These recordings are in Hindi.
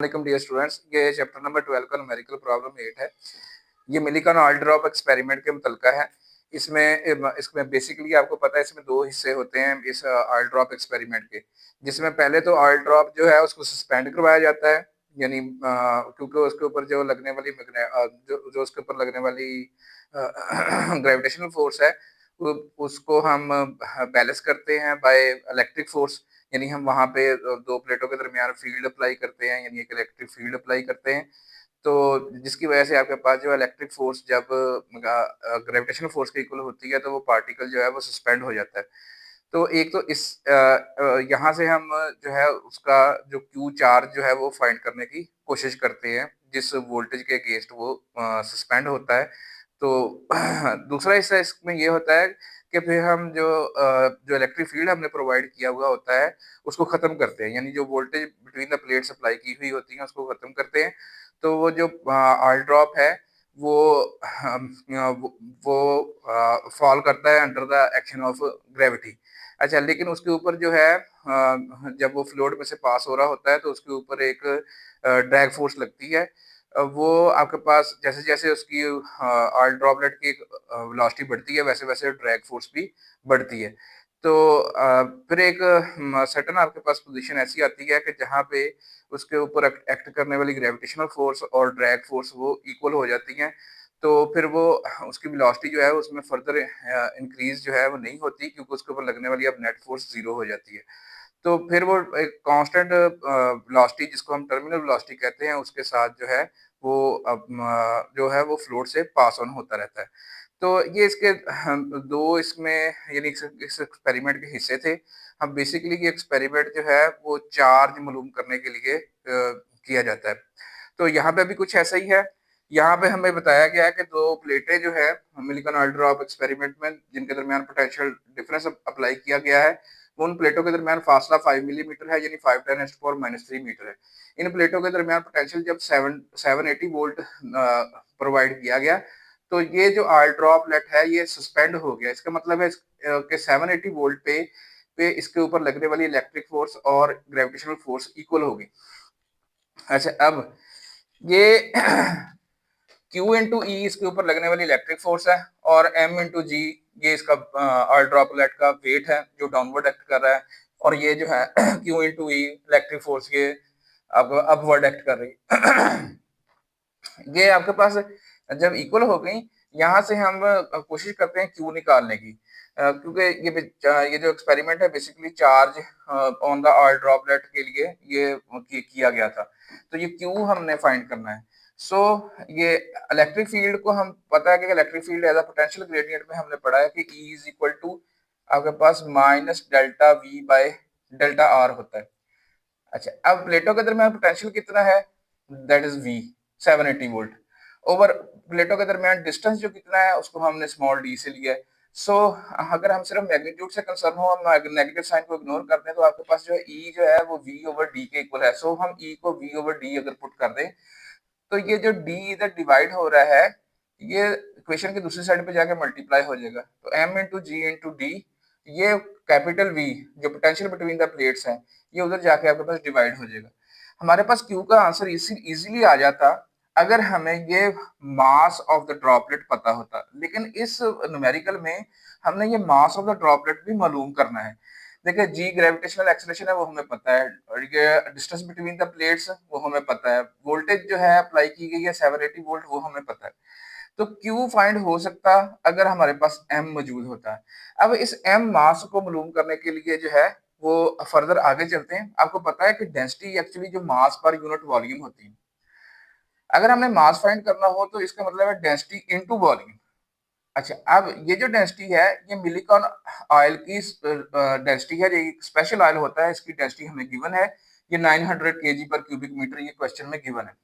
वालेकुम डियर स्टूडेंट्स, ये चैप्टर नंबर 12 का न्यूमेरिकल प्रॉब्लम 8 है। ये मिलिकन ऑयल ड्रॉप एक्सपेरिमेंट के मुतलका है। इसमें बेसिकली आपको पता है इसमें दो हिस्से होते हैं इस ऑयल ड्रॉप एक्सपेरिमेंट के, जिसमें पहले तो ऑयल ड्रॉप जो है उसको सस्पेंड करवाया जाता है, यानी क्योंकि उसके ऊपर जो लगने वाली जो उसके ऊपर लगने वाली ग्रेविटेशनल फोर्स है उसको हम बैलेंस करते हैं बाय इलेक्ट्रिक फोर्स। यानी हम वहाँ पे दो प्लेटों के दरमियान फील्ड अप्लाई करते हैं, यानी एक इलेक्ट्रिक फील्ड अप्लाई करते हैं। तो जिसकी वजह से आपके पास जो इलेक्ट्रिक फोर्स जब ग्रेविटेशनल फोर्स के इक्वल होती है तो वो पार्टिकल जो है वो सस्पेंड हो जाता है। तो एक तो यहाँ से हम जो है उसका जो क्यू चार्ज जो है वो फाइंड करने की कोशिश करते हैं जिस वोल्टेज के अगेंस्ट वो सस्पेंड होता है। तो दूसरा हिस्सा इसमें ये होता है कि फिर हम जो इलेक्ट्रिक फील्ड हमने प्रोवाइड किया हुआ होता है उसको ख़त्म करते हैं, यानी जो voltage between the plates apply की हुई होती है उसको ख़त्म करते हैं। तो वो जो ऑयल ड्रॉप है वो फॉल करता है under the action of gravity. अच्छा, लेकिन उसके ऊपर जो है जब वो फ्लूइड में से पास हो रहा होता है तो उसके ऊपर एक ड्रैग फोर्स लगती है। वो आपके पास जैसे-जैसे उसकी ऑयल ड्रॉपलेट की वेलोसिटी बढ़ती है वैसे-वैसे ड्रैग फोर्स भी बढ़ती है। तो फिर एक सर्टेन आपके पास पोजीशन ऐसी आती है कि जहाँ पे उसके ऊपर एक्ट करने वाली ग्रेविटेशनल फोर्स और ड्रैग फोर्स वो इक्वल हो जाती हैं। तो फिर वो उसकी वेलोसिटी जो है उसमें फर्दर इंक्रीज जो है वो नहीं होती, क्योंकि उसके ऊपर लगने वाली अब नेट फोर्स 0 हो जाती है। तो फिर वो एक कांस्टेंट वेलोसिटी जिसको हम टर्मिनल वेलोसिटी कहते हैं उसके साथ जो है वो जो है वो फ्लोट से पास ऑन होता रहता है। तो ये इसके दो इसमें यानी इस एक्सपेरिमेंट के हिस्से थे। हम बेसिकली ये एक्सपेरिमेंट जो है वो चार्ज मालूम करने के लिए किया जाता है। तो यहाँ पे भी कुछ ऐसा ही है। यहाँ पे हमें बताया गया है कि दो प्लेटें जो है मिलिकन ऑयल ड्रॉप एक्सपेरिमेंट में जिनके दरमियान पोटेंशियल डिफरेंस अप्लाई किया गया है, उन प्लेटों के दरमियान फासला 5 मिलीमीटर है, यानी 5 10 टू पावर -3 मीटर है। इन प्लेटों के दरमियान पोटेंशियल जब 780 वोल्ट प्रोवाइड किया गया तो ये जो ऑयल ड्रॉपलेट है ये सस्पेंड हो गया। इसका मतलब है कि 780 वोल्ट पे इसके ऊपर लगने वाली इलेक्ट्रिक फोर्स और ग्रेविटेशनल फोर्स इक्वल होगी। अच्छा, अब ये Q इंटू ई इसके ऊपर लगने वाली इलेक्ट्रिक फोर्स है और M इंटू जी ये इसका ऑयल ड्रॉपलेट का वेट है जो डाउनवर्ड एक्ट कर रहा है, और ये जो है Q इंटू ई इलेक्ट्रिक फोर्स ये अब अपवर्ड एक्ट कर रही है। ये आपके पास जब इक्वल हो गई, यहाँ से हम कोशिश करते हैं क्यू निकालने की, क्योंकि ये जो एक्सपेरिमेंट है basically charge on the oil droplet के लिए ये किया गया था। तो ये क्यू हमने फाइंड करना है। सो ये इलेक्ट्रिक फील्ड को हम पता है कि electric field as a potential gradient में हमने पढ़ा है कि E इज इक्वल टू आपके पास minus delta V by delta R होता है। अच्छा, अब प्लेटों के दरमियान पोटेंशियल कितना है, that is V 780 volt over प्लेटों के दरमियान डिस्टेंस जो कितना है उसको हमने स्मॉल d से लिया है। सो अगर हम सिर्फ मैग्नीट्यूड से कंसर्न हो, हम नेगेटिव साइन को इग्नोर कर दें तो आपके पास जो है E जो है वो V ओवर D के इक्वल है। सो हम E को V ओवर D अगर पुट कर दें तो ये जो D इधर डिवाइड हो रहा है ये इक्वेशन की दूसरी साइड पे जाके मल्टीप्लाई हो जाएगा। तो M इंटू जी इंटू डी, ये कैपिटल V जो पोटेंशियल बिटवीन द प्लेट्स है ये उधर जाके आपके पास डिवाइड हो जाएगा। हमारे पास Q का आंसर इजीली आ जाता अगर हमें ये मास ऑफ द ड्रॉपलेट पता होता, लेकिन इस न्यूमेरिकल में हमने ये मास ऑफ द ड्रॉपलेट भी मालूम करना है। देखिए जी ग्रेविटेशनल एक्सेलरेशन है वो हमें पता है, और ये डिस्टेंस बिटवीन द प्लेट्स वो हमें पता है, वोल्टेज जो है अप्लाई की गई है 780 वोल्ट वो हमें पता है। तो Q फाइंड हो सकता अगर हमारे पास M मौजूद होता है। अब इस M मास को मालूम करने के लिए जो है वो फर्दर आगे चलते हैं। आपको पता है कि डेंसिटी एक्चुअली जो मास पर यूनिट वॉल्यूम होती है, अगर हमने मास फाइंड करना हो तो इसका मतलब है डेंसिटी इनटू वॉल्यूम। अच्छा, अब ये जो डेंसिटी है ये मिलिकॉन ऑयल की डेंसिटी है, ये स्पेशल ऑयल होता है, इसकी डेंसिटी हमें गिवन है, ये 900 केजी पर क्यूबिक मीटर ये क्वेश्चन में गिवन है।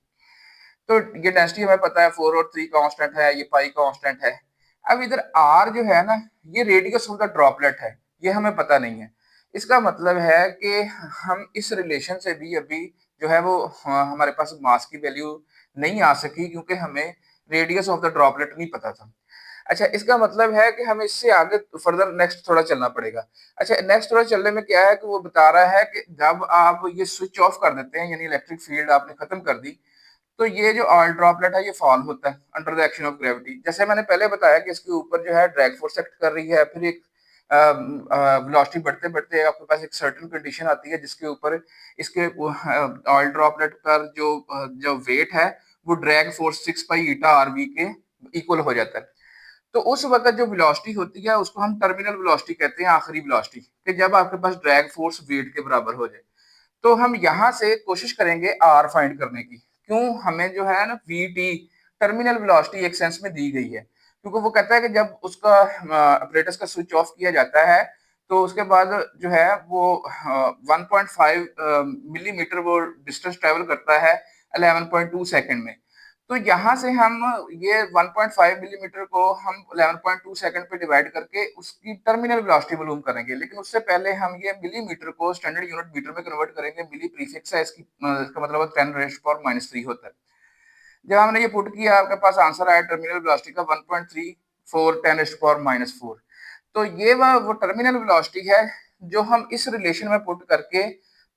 तो ये डेंसिटी हमें पता है 4 और 3 कांस्टेंट है, ये पाई कांस्टेंट है। अब इधर आर जो है ना ये रेडियस ऑफ द ड्रॉपलेट है, ये हमें पता नहीं है। इसका मतलब है कि हम इस रिलेशन से भी अभी जो है वो हमारे पास मास की वैल्यू नहीं आ सकी, क्योंकि हमें रेडियस ऑफ द ड्रॉपलेट नहीं पता था। अच्छा, इसका मतलब है कि हमें इससे आगे फर्दर नेक्स्ट थोड़ा चलना पड़ेगा। अच्छा, नेक्स्ट थोड़ा चलने में क्या है कि वो बता रहा है कि जब आप ये स्विच ऑफ कर देते हैं, यानी इलेक्ट्रिक फील्ड आपने खत्म कर दी, तो ये जो ऑयल ड्रॉपलेट है ये फॉल होता है under the action of gravity. जैसे मैंने पहले बताया कि इसके ऊपर जो है ड्रैग फोर्स एक्ट कर रही है, फिर एक वेलोसिटी बढ़ते बढ़ते आपके पास एक सर्टेन कंडीशन आती है जिसके ऊपर इसके ऑयल ड्रॉपलेट पर जो वेट है वो ड्रैग फोर्स 6 पाई ईटा आरवी के इक्वल हो जाता है। तो उस वक्त जो वेलोसिटी होती है उसको हम टर्मिनल वेलोसिटी कहते हैं, आखिरी वेलोसिटी, कि जब आपके पास ड्रैग फोर्स वेट के बराबर हो जाए। तो हम यहाँ से कोशिश करेंगे आर फाइंड करने की। क्यों? हमें जो है ना वी टी टर्मिनल वेलोसिटी एक सेंस में दी गई है, क्योंकि वो कहता है कि जब उसका अपरेटस का स्विच ऑफ किया जाता है तो उसके बाद जो है वो 1.5 मिलीमीटर वो डिस्टेंस ट्रेवल करता है 11.2 सेकंड में। तो यहाँ से हम ये 1.5 मिलीमीटर को हम 11.2 सेकंड पे डिवाइड करके उसकी टर्मिनल वेलोसिटी मालूम करेंगे, लेकिन उससे पहले हम ये मिलीमीटर को स्टैंडर्ड यूनिट मीटर में कन्वर्ट करेंगे। मिली प्रीफिक्स है इसका मतलब 10⁻⁻³ होता है। जब हमने ये पुट किया आपके पास आंसर आया टर्मिनल वेलोसिटी का 1.34 10⁻⁴। तो ये वो टर्मिनल वेलोसिटी है जो हम इस रिलेशन में पुट करके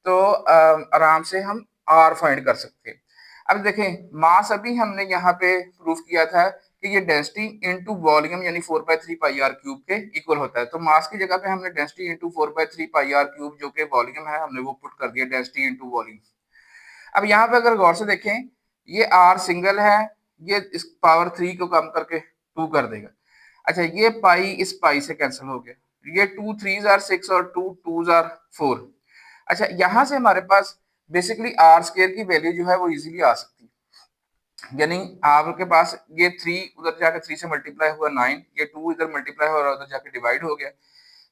तो आराम से हम आर फाइंड कर सकते हैं। अब देखें, मास अभी हमने यहाँ पे प्रूफ किया था कि ये डेंसिटी इनटू वॉल्यूम यानी 4/3 पाई आर क्यूब के इक्वल होता है। तो मास की जगह पे हमने density into 4/3 pi r cube जो कि वॉल्यूम है हमने वो पुट कर दिया, डेंसिटी इनटू वॉल्यूम। अब यहाँ पे अगर गौर से देखें, ये आर सिंगल है, ये इस पावर 3 को कम करके 2 कर देगा। अच्छा, ये पाई इस पाई से कैंसिल हो गया, ये 2 3s आर 6 और 2 2s आर 4। अच्छा, यहाँ से हमारे पास बेसिकली आर स्क्वायर की वैल्यू जो है वो इजीली आ सकती है। यानी आपके पास ये 3 उधर जाकर 3 से मल्टीप्लाई हुआ 9, ये 2 इधर मल्टीप्लाई हो रहा उधर जाके डिवाइड हो गया।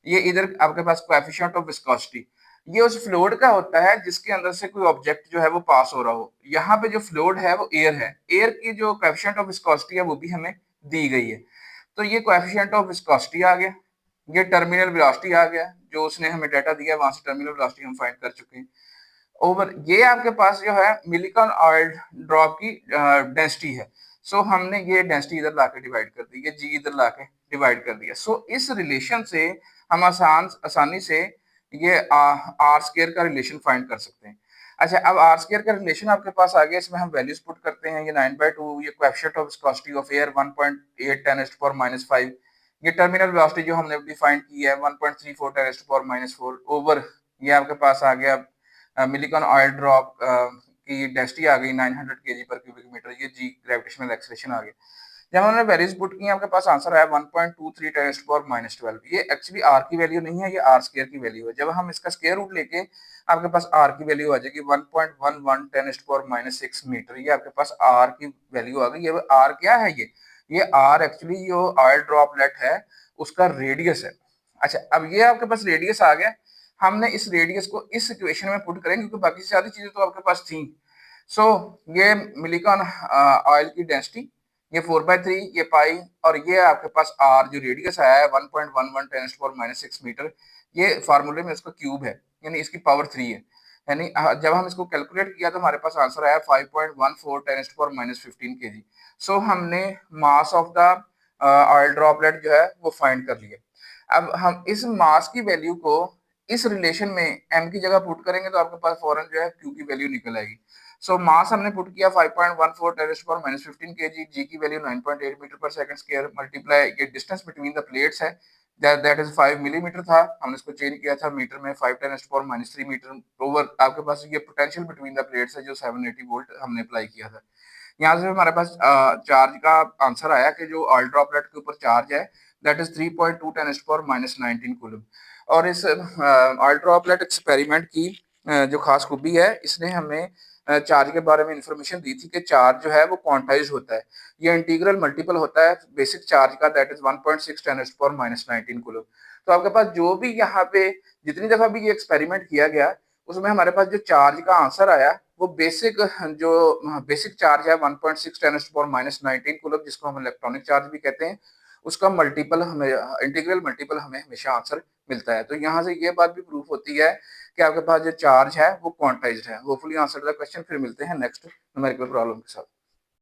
ये इधर आपके पास कोएफिशिएंट ऑफ विस्कोसिटी, ये उस फ्लूइड का होता है जिसके अंदर से कोई ऑब्जेक्ट जो है वो पास हो रहा हो। यहाँ पे जो फ्लूइड है वो एयर है, एयर की जो कोएफिशिएंट ऑफ विस्कोसिटी है वो भी हमें दी गई है। तो ये कोएफिशिएंट ऑफ विस्कोसिटी आ गया, ये टर्मिनल वेलोसिटी आ गया, जो उसने हमें डाटा दिया वहां से टर्मिनल वेलोसिटी हम फाइंड कर चुके हैं। ओवर ये आपके पास जो है मिलिकॉन ऑयल ड्रॉप की डेंसिटी है। सो हमने ये डेंसिटी इधर लाके डिवाइड कर दी, ये जी इधर लाके डिवाइड कर दिया। सो इस रिलेशन से हम आसानी से ये आर स्क्वायर का रिलेशन फाइंड कर सकते हैं। अच्छा, अब आर स्क्वायर का रिलेशन आपके पास आ गया, इसमें हम वैल्यूज पुट करते हैं। ये 9/2, ये coefficient of viscosity of air 1.8 10⁻⁻⁵, ये टर्मिनल वेलोसिटी जो हमने डिफाइन की है 1.34 10⁻⁴, ओवर ये आपके पास आ गया मिलिकॉन ऑयल ड्रॉप की डेंसिटी आ गई 900 केजी पर क्यूबिक मीटर, ये जी ग्रेविटेशनल एक्सेलरेशन आ गया। जब हमने वैल्यूज पुट की आपके पास आंसर आया 1.23 10⁻⁻12। ये एक्चुअली आर की वैल्यू नहीं है, ये आर स्क्वायर की वैल्यू है। जब हम इसका स्क्वायर रूट लेके आपके पास आर की वैल्यू आ जाएगी 1.11 10⁻⁻6 मीटर, ये आपके पास आर की वैल्यू आ गई। ये आर क्या है? ये आर एक्चुअली जो ऑयल ड्रॉपलेट है उसका रेडियस है। अच्छा, अब ये आपके पास रेडियस आ गया, हमने इस रेडियस को इस इक्वेशन में पुट करेंगे क्योंकि बाकी सारी चीजें तो आपके पास थी। सो ये मिलिकॉन ऑयल की डेंसिटी, ये 4/3, ये पाई, और ये आपके पास आर जो रेडियस आया है 1.11 10⁻⁻6 मीटर, ये फार्मूले में इसका क्यूब है, यानी इसकी पावर 3 है। यानी जब हम इसको कैलकुलेट किया तो हमारे पास आंसर आया 5.14 10⁻⁻15 केजी। सो हमने mass of the oil droplet जो है वो फाइंड कर लिया। अब हम इस मास की वैल्यू को इस रिलेशन में m की जगह पुट करेंगे तो आपके पास फौरन जो है q की वैल्यू निकल आएगी। सो मास हमने पुट किया 5.14 10⁻⁻15 केजी, g की वैल्यू 9.8 मीटर पर सेकंड स्क्वायर, मल्टीप्लाई ये डिस्टेंस बिटवीन द प्लेट्स है दैट इज 5 मिलीमीटर था, हमने इसको चेंज किया था मीटर में 5 10⁻³ मीटर, ओवर आपके पास ये पोटेंशियल बिटवीन द प्लेट्स है जो 780 वोल्ट हमने अप्लाई किया था। यहाँ से हमारे पास चार्ज का आंसर आया कि जो ऑयल ड्रॉपलेट के ऊपर चार्ज है दैट इज 3.2 10⁻⁻19 कूलम। और इस ऑयल ड्रॉपलेट एक्सपेरिमेंट की जो खास खूबी है, इसने हमें चार्ज के बारे में इंफॉर्मेशन दी थी कि चार्ज जो है वो क्वांटाइज होता है, ये इंटीग्रल मल्टीपल होता है बेसिक चार्ज का दैट इज 1.6 10⁻⁻19 कूलम। तो आपके पास जो भी यहाँ पे जितनी दफा भी ये एक्सपेरिमेंट किया गया उसमें हमारे पास जो चार्ज का आंसर आया वो बेसिक चार्ज है 1.6 10⁻⁻19 कूलम, जिसको हम इलेक्ट्रॉनिक चार्ज भी कहते हैं, उसका मल्टीपल हमें इंटीग्रल मल्टीपल हमें हमेशा आंसर मिलता है। तो यहाँ से ये बात भी प्रूफ होती है कि आपके पास जो चार्ज है वो क्वांटाइज्ड है। Hopefully answer the question. फिर मिलते हैं नेक्स्ट न्यूमेरिकल प्रॉब्लम के साथ।